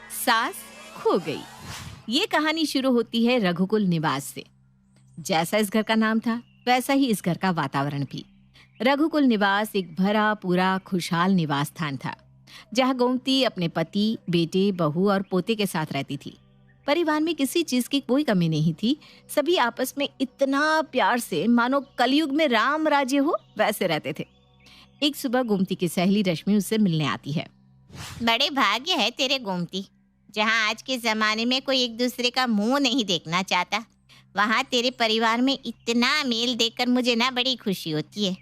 सास खो गई। ये कहानी शुरू होती है रघुकुल निवास से। जैसा इस घर का नाम था वैसा ही इस घर का वातावरण भी। रघुकुल निवास एक भरा पूरा खुशहाल निवास स्थान था, जहाँ गोमती अपने पति, बेटे, बहू और पोते के साथ रहती थी। परिवार में किसी चीज की कोई कमी नहीं थी। सभी आपस में इतना प्यार से मानो कलयुग में राम राज्य हो वैसे रहते थे। एक सुबह गोमती की सहेली रश्मि उससे मिलने आती है। बड़े भाग्य है तेरे गोमती, जहाँ आज के जमाने में कोई एक दूसरे का मुंह नहीं देखना चाहता, वहाँ तेरे परिवार में इतना मेल देखकर मुझे ना बड़ी खुशी होती है।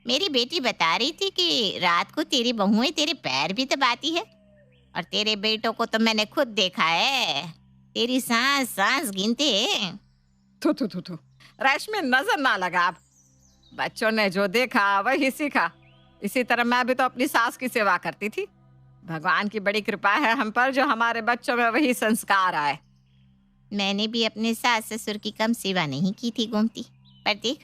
मेरी बेटी बता रही थी कि रात को तेरी बहुएं तेरे पैर भी दबाती है, और तेरे बेटों को तो मैंने खुद देखा है, तेरी सांस सांस गिनते हैं। थू रश्मि, नजर ना लगा। आप बच्चों ने जो देखा वही सीखा। इसी तरह मैं भी तो अपनी सास की सेवा करती थी। भगवान की बड़ी कृपा है हम पर, जो हमारे बच्चों में वही संस्कार आए। मैंने भी अपने सास ससुर की कम सेवा नहीं की थी गोमती, पर देख,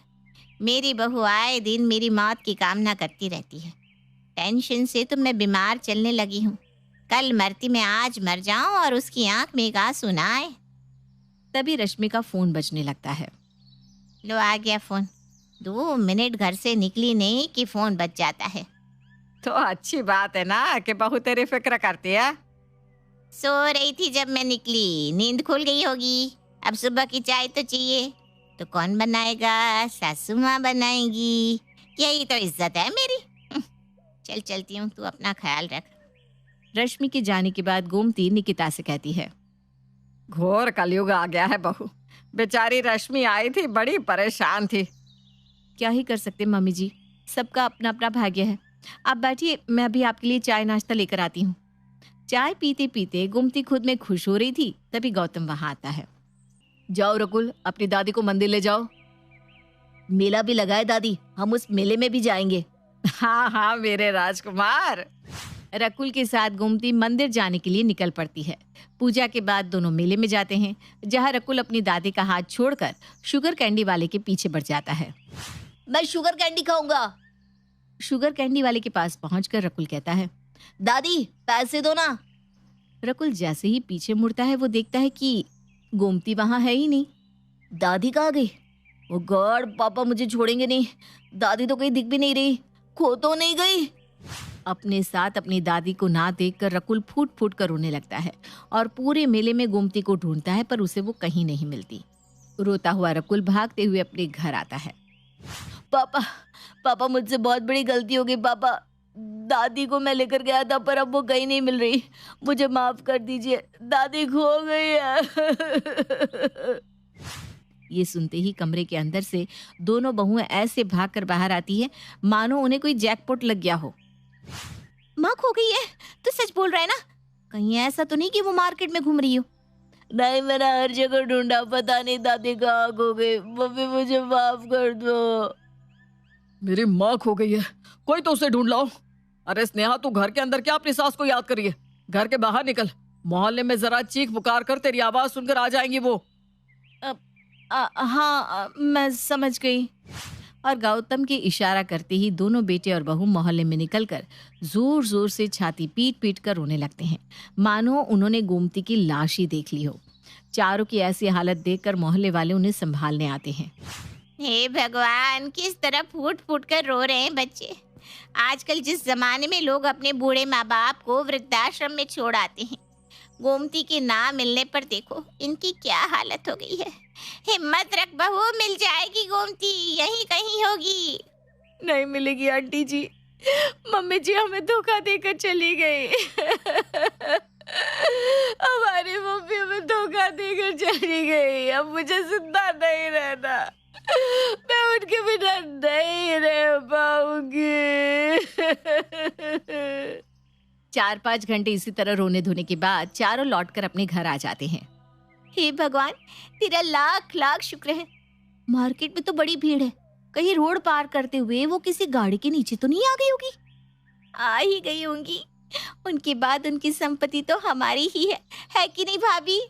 मेरी बहू आए दिन मेरी मौत की कामना करती रहती है। टेंशन से तो मैं बीमार चलने लगी हूँ। कल मरती मैं आज मर जाऊं और उसकी आंख में एक आंसू ना आए। तभी रश्मि का फोन बजने लगता है। लो आ गया फोन। 2 मिनट घर से निकली नहीं कि फोन बज जाता है। तो अच्छी बात है ना कि बहू तेरी फिक्र करती है। सो रही थी जब मैं निकली, नींद खुल गई होगी। अब सुबह की चाय तो चाहिए, तो कौन बनाएगा? सासू माँ बनाएगी। यही तो इज्जत है मेरी। चल चलती हूँ, तू अपना ख्याल रख। रश्मि के जाने के बाद गोमती निकिता से कहती है, घोर कलयुग आ गया है बहू। बेचारी रश्मि आई थी, बड़ी परेशान थी। क्या ही कर सकते मम्मी जी, सबका अपना अपना भाग्य है। आप बैठिए, मैं अभी आपके लिए चाय नाश्ता लेकर आती हूँ। चाय पीते पीते गोमती खुद में खुश हो रही थी, तभी गौतम वहां आता है। जाओ रकुल, अपनी दादी को मंदिर ले जाओ। मेला भी लगा है दादी, हम उस मेले में भी जाएंगे। हाँ हाँ मेरे राजकुमार। रकुल के साथ गोमती मंदिर जाने के लिए निकल पड़ती है। पूजा के बाद दोनों मेले में जाते हैं, जहाँ रकुल अपनी दादी का हाथ छोड़कर शुगर कैंडी वाले के पीछे बढ़ जाता है। मैं शुगर कैंडी खाऊंगा। शुगर कैंडी वाले के पास पहुंचकर रकुल कहता है, दादी पैसे दो ना। रकुल जैसे ही पीछे मुड़ता है वो देखता है कि गोमती वहां है ही नहीं। दादी कहाँ गई? ओ गॉड, पापा मुझे छोड़ेंगे नहीं। दादी तो कहीं दिख भी नहीं रही, खो तो नहीं गई? अपने साथ अपनी दादी को ना देखकर रकुल फूट फूट कर रोने लगता है और पूरे मेले में गोमती को ढूंढता है, पर उसे वो कहीं नहीं मिलती। रोता हुआ रकुल भागते हुए अपने घर आता है। पापा मुझसे बहुत बड़ी गलती हो गई पापा। दादी को मैं लेकर गया था, पर अब वो कहीं नहीं मिल रही। मुझे माफ कर दीजिए, दादी खो गई है। ये सुनते ही कमरे के अंदर से दोनों बहुएं ऐसे भागकर बाहर आती है मानो उन्हें कोई जैकपॉट लग गया हो। माँ खो गई है? तो सच बोल रहा है ना? कहीं ऐसा तो नहीं कि वो मार्केट में घूम रही हो? नहीं, मैंने हर जगह ढूंढा, पता नहीं दादी कहाँ खो गई। मम्मी मुझे माफ कर दो। मेरी माँ खो गई है, कोई तो उसे ढूंढ लाओ। अरे स्नेहा, तू घर के अंदर क्या अपनी सास को याद करी है? घर के बाहर निकल, मोहल्ले में जरा चीख पुकार कर, तेरी आवाज सुनकर आ जाएंगी वो। हाँ, मैं समझ गई। और गौतम के इशारा करते ही दोनों बेटे और बहू मोहल्ले में निकलकर जोर जोर से छाती पीट पीट कर रोने लगते हैं, मानो उन्होंने गोमती की लाश ही देख ली हो। चारों की ऐसी हालत देखकर मोहल्ले वाले उन्हें संभालने आते हैं। हे भगवान, किस तरह फूट फूट कर रो रहे हैं बच्चे। आजकल जिस जमाने में लोग अपने बूढ़े माँ बाप को वृद्धाश्रम में छोड़ आते हैं, गोमती के ना मिलने पर देखो इनकी क्या हालत हो गई है। हिम्मत रख बहू, मिल जाएगी गोमती, यहीं कहीं होगी। नहीं मिलेगी आंटी जी, मम्मी जी हमें धोखा देकर चली गई। हमारी मम्मी हमें धोखा देकर चली गई, अब मुझे जिंदा नहीं रहना। मैं उनके बिना नहीं रह पाऊंगी। 4-5 घंटे इसी तरह रोने धोने के बाद चारों लौटकर अपने घर आ जाते हैं। हे भगवान, तेरा लाख लाख शुक्र है। मार्केट में तो बड़ी भीड़ है, कहीं रोड पार करते हुए वो किसी गाड़ी के नीचे तो नहीं आ गई होगी? आ ही गई होंगी। उनके बाद उनकी संपत्ति तो हमारी ही है कि नहीं भाभी?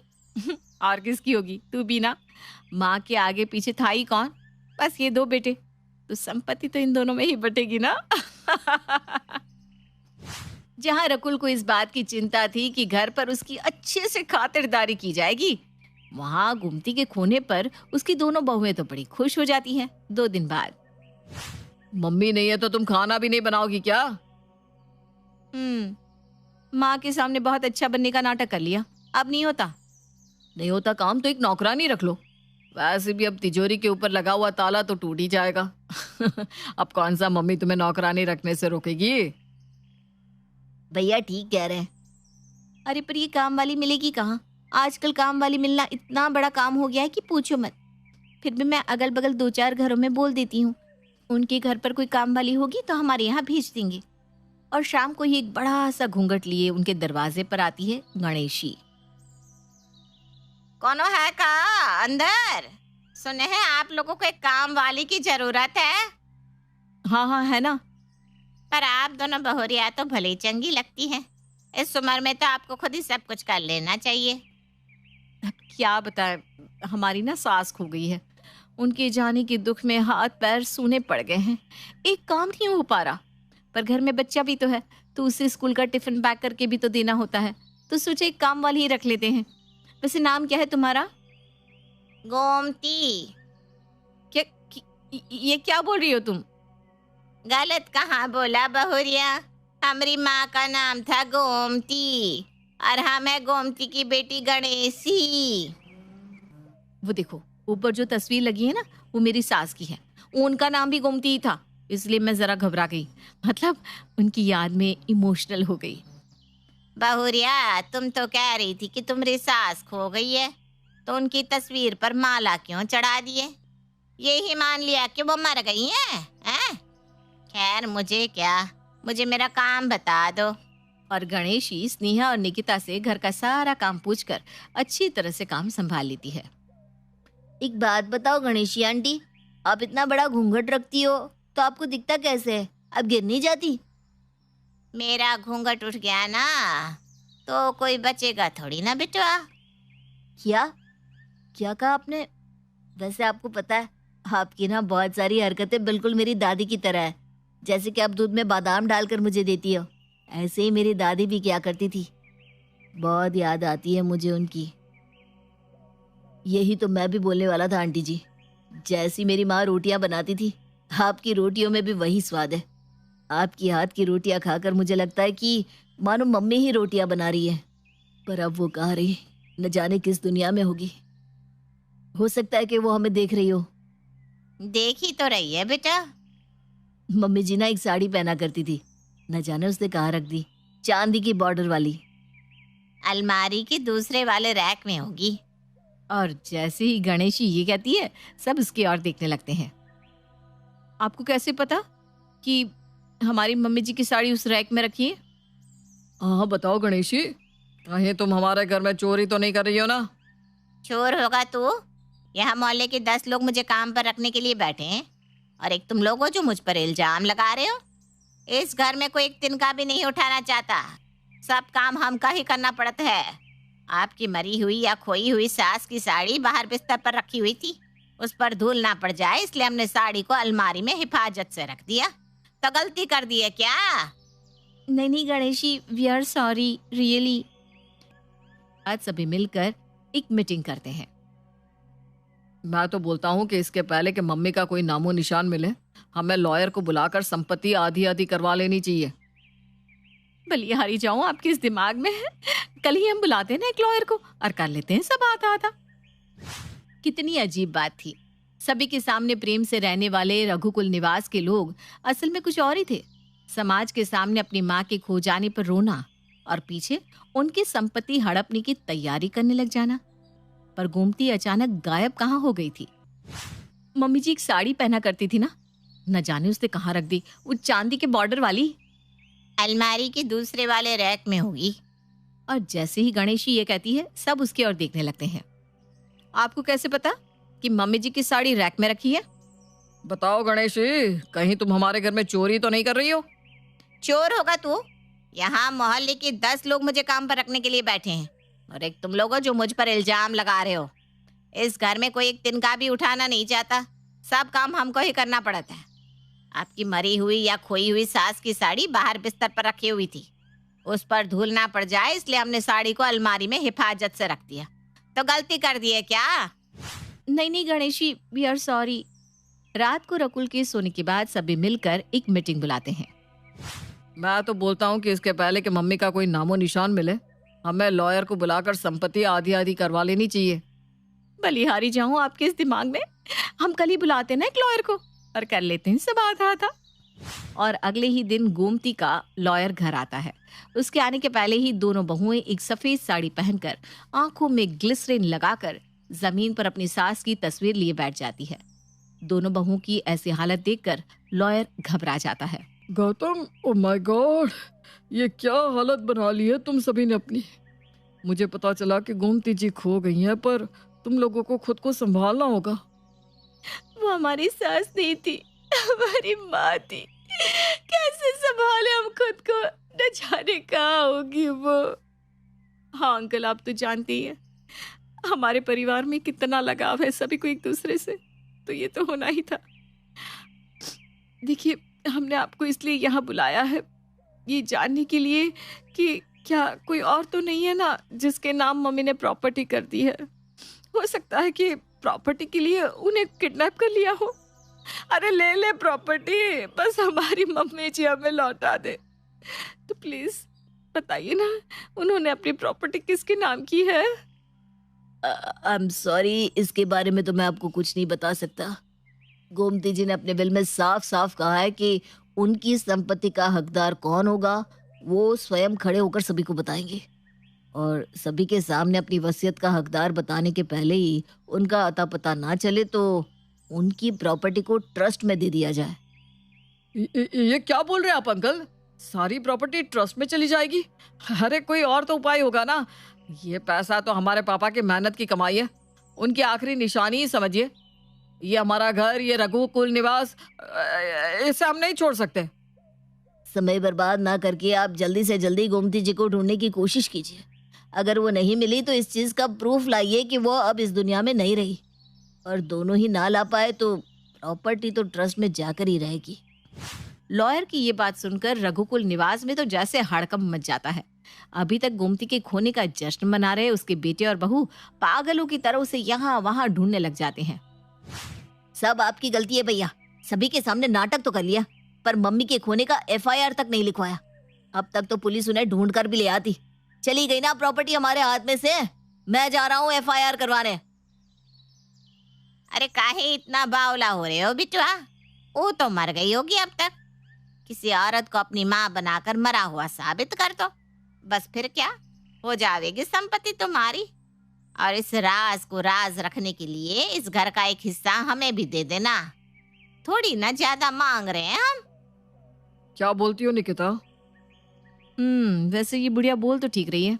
और किसकी होगी? तू भी ना। माँ के आगे पीछे था ही कौन? बस ये 2 बेटे, तो संपत्ति तो इन दोनों में ही बटेगी ना। जहाँ रकुल को इस बात की चिंता थी कि घर पर उसकी अच्छे से खातिरदारी की जाएगी, वहाँ गोमती के खोने पर उसकी दोनों बहुएं तो बड़ी खुश हो जाती हैं। 2 दिन बाद, मम्मी नहीं है तो तुम खाना भी नहीं बनाओगी क्या? माँ के सामने बहुत अच्छा बनने का नाटक कर लिया, अब नहीं होता। नहीं होता काम तो एक नौकरानी रख लो। वैसे भी अब तिजोरी के ऊपर लगा हुआ ताला तो टूट ही जाएगा। अब कौन सा मम्मी तुम्हें नौकरानी रखने से रोकेगी? भैया ठीक कह रहे हैं। अरे पर ये काम वाली मिलेगी कहाँ? आजकल काम वाली मिलना इतना बड़ा काम हो गया है कि पूछो मत। फिर भी मैं अगल बगल 2-4 घरों में बोल देती हूँ, उनके घर पर कोई काम वाली होगी तो हमारे यहाँ भेज देंगे। और शाम को ही एक बड़ा सा घूंघट लिए उनके दरवाजे पर आती है गणेशी। कौनो है का अंदर? सुने हैं आप लोगों को एक काम वाली की जरूरत है। हाँ है ना। पर आप दोनों बहुरिया तो भले चंगी लगती हैं। इस उम्र में तो आपको खुद ही सब कुछ कर लेना चाहिए। अब क्या बताएं, हमारी ना सास खो गई है। उनके जाने के दुख में हाथ पैर सूने पड़ गए हैं। एक काम नहीं हो पा रहा, पर घर में बच्चा भी तो है, तो उसे स्कूल का टिफिन पैक करके भी तो देना होता है। तो सोचे एक काम वाली ही रख लेते हैं। वैसे नाम क्या है तुम्हारा? गोमती। ये क्या बोल रही हो तुम? गलत कहाँ बोला बहुरिया? हमारी माँ का नाम था गोमती और हम है गोमती की बेटी गणेशी। वो देखो ऊपर जो तस्वीर लगी है ना, वो मेरी सास की है। उनका नाम भी गोमती ही था, इसलिए मैं जरा घबरा गई। मतलब उनकी याद में इमोशनल हो गई। बहुरिया तुम तो कह रही थी कि तुम्हारी सास खो गई है, तो उनकी तस्वीर पर माला क्यों चढ़ा दिए? यही मान लिया कि वो मर गई हैं? खैर मुझे क्या, मुझे मेरा काम बता दो। और गणेशी स्नेहा और निकिता से घर का सारा काम पूछकर अच्छी तरह से काम संभाल लेती है। एक बात बताओ गणेशी आंटी, आप इतना बड़ा घूंघट रखती हो तो आपको दिखता कैसे है? अब गिर नहीं जाती? मेरा घूंघट उठ गया ना तो कोई बचेगा थोड़ी ना बेटवा। क्या क्या कहा आपने? वैसे आपको पता है, आपकी ना बहुत सारी हरकतें बिल्कुल मेरी दादी की तरह है। जैसे कि आप दूध में बादाम डालकर मुझे देती हो, ऐसे ही मेरी दादी भी क्या करती थी। बहुत याद आती है मुझे उनकी। यही तो मैं भी बोलने वाला था आंटी जी। जैसी मेरी माँ रोटियां बनाती थी, आपकी रोटियों में भी वही स्वाद है। आपकी हाथ की रोटियां खाकर मुझे लगता है कि मानो मम्मी ही रोटियां बना रही है। पर अब वो कहाँ रही, न जाने किस दुनिया में होगी। हो सकता है कि वो हमें देख रही हो। देखी तो रही है बेटा। मम्मी जी ना एक साड़ी पहना करती थी, न जाने उसने कहाँ रख दी। चांदी की बॉर्डर वाली। अलमारी के दूसरे वाले रैक में होगी। और जैसे ही गणेशी ये कहती है, सब उसकी ओर देखने लगते हैं। आपको कैसे पता कि हमारी मम्मी जी की साड़ी उस रैक में रखी है? हाँ बताओ गणेशी, कहीं तुम हमारे घर में चोरी तो नहीं कर रही हो ना? चोर होगा तू? यहाँ मोहल्ले के 10 लोग मुझे काम पर रखने के लिए बैठे हैं और एक तुम लोग हो जो मुझ पर इल्जाम लगा रहे हो। इस घर में कोई एक तिनका भी नहीं उठाना चाहता, सब काम हमका ही करना पड़ता है। आपकी मरी हुई या खोई हुई सास की साड़ी बाहर बिस्तर पर रखी हुई थी, उस पर धूल ना पड़ जाए इसलिए हमने साड़ी को अलमारी में हिफाजत से रख दिया। तो गलती कर दी है क्या? नहीं Ganeshi, we are sorry really. आज सभी मिलकर एक मीटिंग करते हैं। मैं तो बोलता हूँ कि इसके पहले कि मम्मी का कोई नामो निशान मिले, हमें लॉयर को बुलाकर संपत्ति आधी आधी करवा लेनी चाहिए। बलिहारी जाऊं आपके इस दिमाग में है? कल ही हम बुलाते हैं ना एक लॉयर को और कर लेते हैं सब आधा आधा। कितनी अजीब बात थी। सभी के सामने प्रेम से रहने वाले रघुकुल निवास के लोग असल में कुछ और ही थे। समाज के सामने अपनी माँ के खो जाने पर रोना और पीछे उनकी संपत्ति हड़पने की तैयारी करने लग जाना। पर गोमती अचानक गायब कहाँ हो गई थी? मम्मी जी एक साड़ी पहना करती थी ना, न जाने उसने कहाँ रख दी। वो चांदी के बॉर्डर वाली अलमारी के दूसरे वाले रैक में होगी। और जैसे ही गणेशी ये कहती है, सब उसकी ओर देखने लगते हैं। आपको कैसे पता कि मम्मी जी की साड़ी रैक में रखी है? बताओ गणेशी, कहीं तुम हमारे घर में चोरी तो नहीं कर रही हो? चोर होगा तू? यहाँ मोहल्ले के 10 लोग मुझे काम पर रखने के लिए बैठे हैं और एक तुम लोग हो जो मुझ पर इल्जाम लगा रहे हो। इस घर में कोई एक तिनका भी उठाना नहीं चाहता, सब काम हमको ही करना पड़ता है। आपकी मरी हुई या खोई हुई सास की साड़ी बाहर बिस्तर पर रखी हुई थी, उस पर धूल ना पड़ जाए इसलिए हमने साड़ी को अलमारी में हिफाजत से रख दिया। तो गलती कर दी है क्या? नहीं नहीं गणेशी, वी आर सॉरी। रात को रकुल के सोने के बाद सभी मिलकर एक मीटिंग बुलाते हैं। मैं तो बोलता हूँ कि इसके पहले कि मम्मी का कोई नामो निशान मिले, हमें लॉयर को बुलाकर संपत्ति आधी आधी करवा लेनी चाहिए। बलिहारी जाऊं आपके इस दिमाग में। हम कल ही बुलाते ना एक लॉयर को और कर लेते हैं सब आधा था। और अगले ही दिन गोमती का लॉयर घर आता है। उसके आने के पहले ही दोनों बहुएं एक सफेद साड़ी पहनकर, आंखों में ग्लिसरीन लगाकर जमीन पर अपनी सास की तस्वीर लिए बैठ जाती है। दोनों बहुओं की ऐसी हालत देखकर लॉयर घबरा जाता है। गौतम, ओ माय गॉड, ये क्या हालत बना ली है तुम सभी ने अपनी। मुझे पता चला कि गोमती जी खो गई हैं, पर तुम लोगों को खुद को संभालना होगा। वो हमारी सास नहीं थी, हमारी माँ थी। कैसे संभाले हम खुद को, न जाने कहाँ होगी वो। हाँ अंकल, आप तो जानते ही हैं हमारे परिवार में कितना लगाव है सभी को एक दूसरे से, तो ये तो होना ही था। देखिए, हमने आपको इसलिए यहाँ बुलाया है, ये जानने के लिए कि क्या कोई और तो नहीं है ना जिसके नाम मम्मी ने प्रॉपर्टी कर दी है। हो सकता है कि प्रॉपर्टी के लिए उन्हें किडनैप कर लिया हो। अरे ले ले प्रॉपर्टी, बस हमारी मम्मी जी हमें लौटा दे। तो प्लीज बताइए ना, उन्होंने अपनी प्रॉपर्टी किसके नाम की है? आई एम सॉरी, इसके बारे में तो मैं आपको कुछ नहीं बता सकता। गोमती जी ने अपने विल में साफ साफ कहा है कि उनकी संपत्ति का हकदार कौन होगा वो स्वयं खड़े होकर सभी को बताएंगे, और सभी के सामने अपनी वसीयत का हकदार बताने के पहले ही उनका अता पता ना चले तो उनकी प्रॉपर्टी को ट्रस्ट में दे दिया जाए। ये क्या बोल रहे हैं आप अंकल? सारी प्रॉपर्टी ट्रस्ट में चली जाएगी? अरे कोई और तो उपाय होगा ना। ये पैसा तो हमारे पापा की मेहनत की कमाई है, उनकी आखिरी निशानी ही समझिए। ये हमारा घर, ये रघुकुल निवास, इसे हम नहीं छोड़ सकते। समय बर्बाद ना करके आप जल्दी से जल्दी गोमती जी को ढूंढने की कोशिश कीजिए। अगर वो नहीं मिली तो इस चीज का प्रूफ लाइए कि वो अब इस दुनिया में नहीं रही, और दोनों ही ना ला पाए तो प्रॉपर्टी तो ट्रस्ट में जाकर ही रहेगी। लॉयर की ये बात सुनकर रघुकुल निवास में तो जैसे हड़कंप मच जाता है। अभी तक गोमती के खोने का जश्न मना रहे उसके बेटे और बहू पागलों की तरह उसे यहाँ वहाँ ढूंढने लग जाते हैं। सब आपकी गलती है भैया, सभी के सामने नाटक तो कर लिया पर मम्मी के खोने का FIR तक नहीं लिखवाया। अब तक तो पुलिस उन्हें ढूंढ कर भी ले आती। चली गई ना प्रॉपर्टी हमारे हाथ में से। मैं जा रहा हूँ FIR करवाने। अरे काहे इतना बावला हो रहे हो बिटुआ? वो तो मर गई होगी अब तक। किसी औरत को अपनी माँ बनाकर मरा हुआ साबित कर दो, बस फिर क्या हो जाएगी संपत्ति तुम्हारी। और इस राज को राज रखने के लिए इस घर का एक हिस्सा हमें भी दे देना। थोड़ी ना ज्यादा मांग रहे हैं हम। क्या बोलती हो निकिता? वैसे ये बुढ़िया बोल तो ठीक रही है,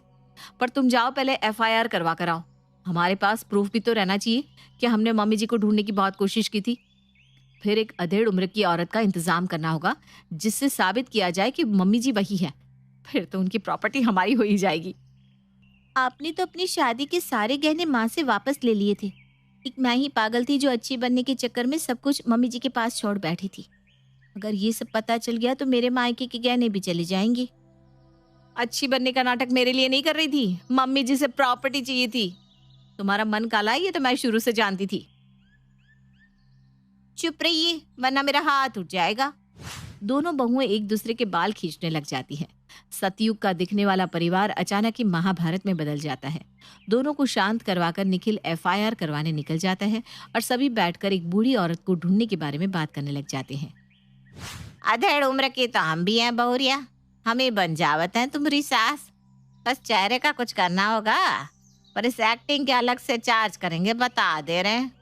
पर तुम जाओ पहले FIR करवा कर आओ। हमारे पास प्रूफ भी तो रहना चाहिए कि हमने मम्मी जी को ढूंढने की बहुत कोशिश की थी। फिर एक अधेड़ उम्र की औरत का इंतजाम करना होगा जिससे साबित किया जाए कि मम्मी जी वही है। फिर तो उनकी प्रॉपर्टी हमारी हो ही जाएगी। आपने तो अपनी शादी के सारे गहने माँ से वापस ले लिए थे। एक मैं ही पागल थी जो अच्छी बनने के चक्कर में सब कुछ मम्मी जी के पास छोड़ बैठी थी। अगर ये सब पता चल गया तो मेरे मायके के गहने भी चले जाएंगे। अच्छी बनने का नाटक मेरे लिए नहीं कर रही थी, मम्मी जी से प्रॉपर्टी चाहिए थी। तुम्हारा मन काला है ये तो मैं शुरू से जानती थी। चुप रहिए वरना मेरा हाथ उठ जाएगा। दोनों बहुएं एक दूसरे के बाल खींचने लग जाती हैं। सतयुग का दिखने वाला परिवार अचानक ही महाभारत में बदल जाता है। दोनों को शांत करवाकर निखिल FIR करवाने निकल जाता है और सभी बैठकर एक बूढ़ी औरत को ढूंढने के बारे में बात करने लग जाते हैं। अधेड़ उम्र के तो हम भी हैं बहुरिया, हमें बन जावत है तुम्हारी सास। बस चेहरे का कुछ करना होगा, पर इस एक्टिंग के अलग से चार्ज करेंगे, बता दे रहे हैं।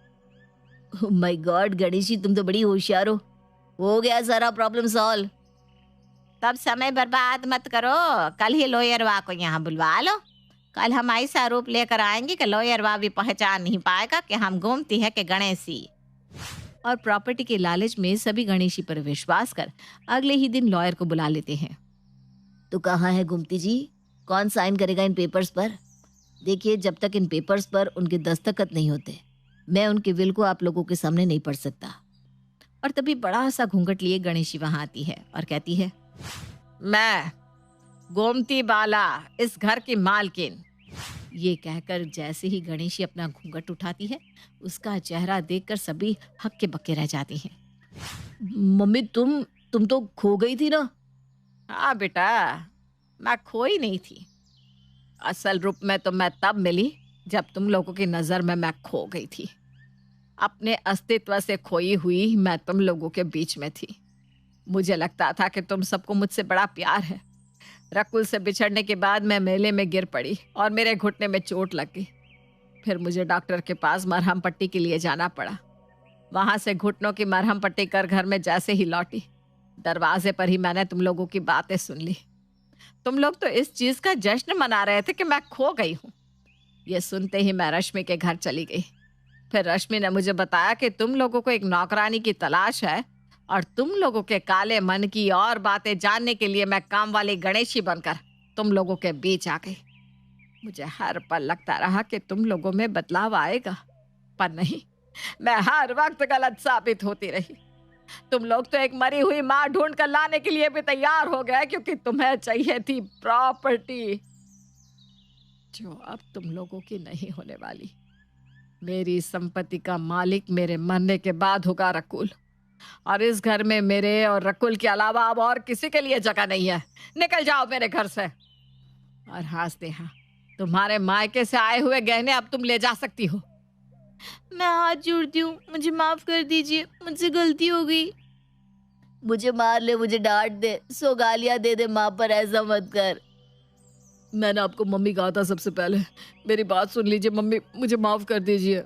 ओह माय गॉड गणेशी, तुम तो बड़ी होशियार हो गया सारा प्रॉब्लम सॉल्व। तब समय बर्बाद मत करो, कल ही लॉयरवा को यहाँ बुलवा लो। कल हम ऐसा रूप लेकर आएंगे कि लॉयरवा भी पहचान नहीं पाएगा कि हम गोमती है कि गणेशी। और प्रॉपर्टी के लालच में सभी गणेशी पर विश्वास कर अगले ही दिन लॉयर को बुला लेते हैं। तो कहाँ है गोमती जी? कौन साइन करेगा इन पेपर्स पर? देखिए, जब तक इन पेपर्स पर उनके दस्तखत नहीं होते मैं उनके विल को आप लोगों के सामने नहीं पढ़ सकता। और तभी बड़ा सा घूंघट लिए गणेशी वहां आती है और कहती है, गोमती बाला, इस घर की मालकिन। ये कहकर जैसे ही गणेशी अपना घूंघट उठाती है, उसका चेहरा देखकर सभी हक्के बक्के रह जाते हैं। मम्मी तुम तो खो गई थी ना। हाँ बेटा, मैं खोई नहीं थी। असल रूप में तो मैं तब मिली जब तुम लोगों की नजर में मैं खो गई थी। अपने अस्तित्व से खोई हुई मैं तुम लोगों के बीच में थी। मुझे लगता था कि तुम सबको मुझसे बड़ा प्यार है। रकुल से बिछड़ने के बाद मैं मेले में गिर पड़ी और मेरे घुटने में चोट लग गई। फिर मुझे डॉक्टर के पास मरहम पट्टी के लिए जाना पड़ा। वहां से घुटनों की मरहम पट्टी कर घर में जैसे ही लौटी, दरवाजे पर ही मैंने तुम लोगों की बातें सुन ली। तुम लोग तो इस चीज का जश्न मना रहे थे कि मैं खो गई हूँ। ये सुनते ही मैं रश्मि के घर चली गई। फिर रश्मि ने मुझे बताया कि तुम लोगों को एक नौकरानी की तलाश है और तुम लोगों के काले मन की और बातें जानने के लिए मैं काम वाली गणेशी बनकर तुम लोगों के बीच आ गई। मुझे हर पल लगता रहा कि तुम लोगों में बदलाव आएगा, पर नहीं, मैं हर वक्त गलत साबित होती रही। तुम लोग तो एक मरी हुई माँ ढूंढ कर लाने के लिए भी तैयार हो गए क्योंकि तुम्हें चाहिए थी प्रॉपर्टी, जो अब तुम लोगों की नहीं होने वाली। मेरी संपत्ति का मालिक मेरे मरने के बाद होगा रकुल, और इस घर में मेरे और रकुल के अलावा अब और किसी के लिए जगह नहीं है। निकल जाओ मेरे घर से। और हाँ स्नेहा, तुम्हारे मायके से आए हुए गहने अब तुम ले जा सकती हो। मैं हाथ जोड़ती हूँ, मुझे माफ कर दीजिए, मुझसे गलती हो गई। मुझे मार ले, मुझे डांट दे, सो गालियां दे दे, माँ पर ऐसा मत कर। मैंने आपको मम्मी कहा था सबसे पहले। मेरी बात सुन लीजिए मम्मी, मुझे माफ कर दीजिए।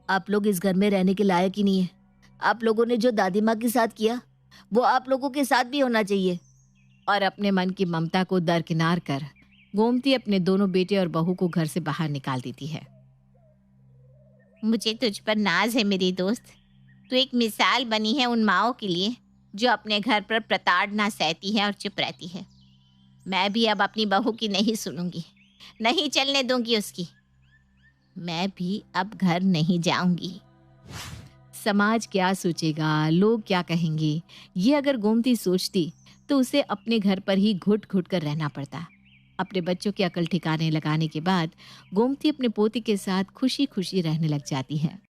आप लोग इस घर में रहने के लायक ही नहीं है। आप लोगों ने जो दादी माँ के साथ किया वो आप लोगों के साथ भी होना चाहिए। और अपने मन की ममता को दरकिनार कर गोमती अपने दोनों बेटे और बहू को घर से बाहर निकाल देती है। मुझे तुझ पर नाज है मेरी दोस्त। तू एक मिसाल बनी है उन माओं के लिए जो अपने घर पर प्रताड़ना सहती है और चुप रहती है। मैं भी अब अपनी बहू की नहीं सुनूंगी, नहीं चलने दूंगी उसकी। मैं भी अब घर नहीं जाऊंगी। समाज क्या सोचेगा, लोग क्या कहेंगे, ये अगर गोमती सोचती तो उसे अपने घर पर ही घुट घुट कर रहना पड़ता। अपने बच्चों की अकल ठिकाने लगाने के बाद गोमती अपने पोते के साथ खुशी खुशी रहने लग जाती है।